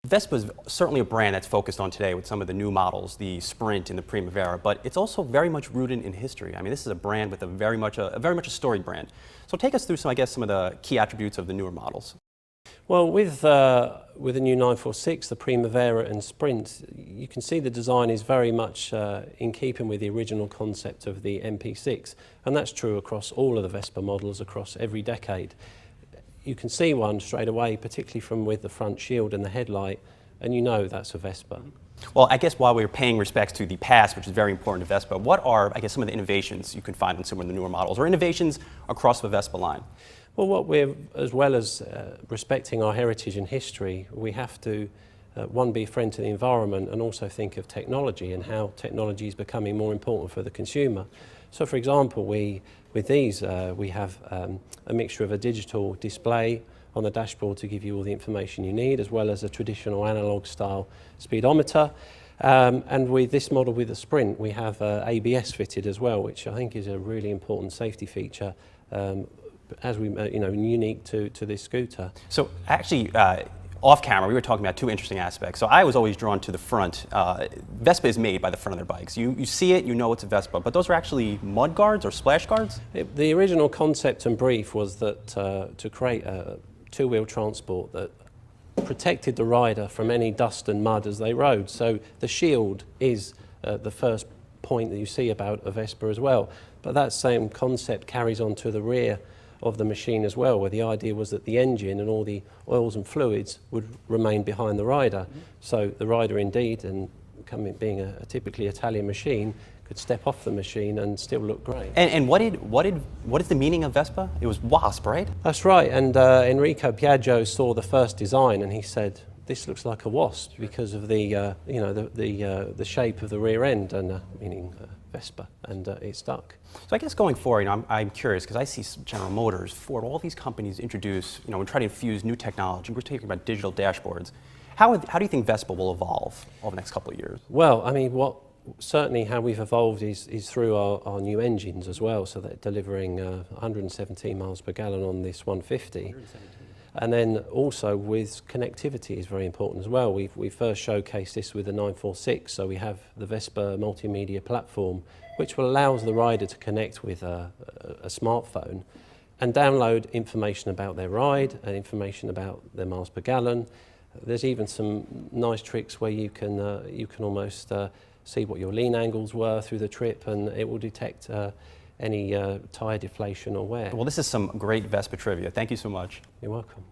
Vespa is certainly a brand that's focused on today with some of the new models, the Sprint and the Primavera, but it's also very much rooted in history. I mean, this is a brand with a very much a storied brand. So take us through some, I guess, some of the key attributes of the newer models. Well, with the new 946, the Primavera and Sprint, you can see the design is very much in keeping with the original concept of the MP6, and that's true across all of the Vespa models across every decade. You can see one straight away, particularly from with the front shield and the headlight, and you know that's a Vespa. Well, I guess while we're paying respects to the past, which is very important to Vespa, what are, I guess, some of the innovations you can find in some of the newer models, or innovations across the Vespa line? Well, what we're, as well as respecting our heritage and history, we have to, one, be a friend to the environment and also think of technology and how technology is becoming more important for the consumer. So, for example, with these, we have a mixture of a digital display on the dashboard to give you all the information you need, as well as a traditional analog style speedometer. And with this model, with the Sprint, we have ABS fitted as well, which I think is a really important safety feature, as we, unique to this scooter. So actually, off camera, we were talking about two interesting aspects. So I was always drawn to the front. Vespa is made by the front of their bikes. You see it, you know it's a Vespa, but those are actually mud guards or splash guards? The original concept and brief was that to create a two-wheel transport that protected the rider from any dust and mud as they rode. So the shield is the first point that you see about a Vespa as well. But that same concept carries on to the rear of the machine as well, where the idea was that the engine and all the oils and fluids would remain behind the rider. So the rider indeed, and being a typically Italian machine, could step off the machine and still look great. And what is the meaning of Vespa? It was wasp, right? That's right, and Enrico Piaggio saw the first design and he said, this looks like a wasp because of the the shape of the rear end, and meaning Vespa, and it stuck. So I guess going forward, I'm curious because I see General Motors, Ford, all these companies introduce, and try to infuse new technology. We're talking about digital dashboards. How do you think Vespa will evolve over the next couple of years? Well, I mean, certainly how we've evolved is through our new engines as well, so they're delivering 117 miles per gallon on this 150. And then also with connectivity is very important as well. We first showcased this with the 946, so we have the Vespa multimedia platform, which will allow the rider to connect with a smartphone and download information about their ride and information about their miles per gallon. There's even some nice tricks where you can almost see what your lean angles were through the trip, and it will detect any tire deflation or wear. Well, this is some great Vespa trivia. Thank you so much. You're welcome.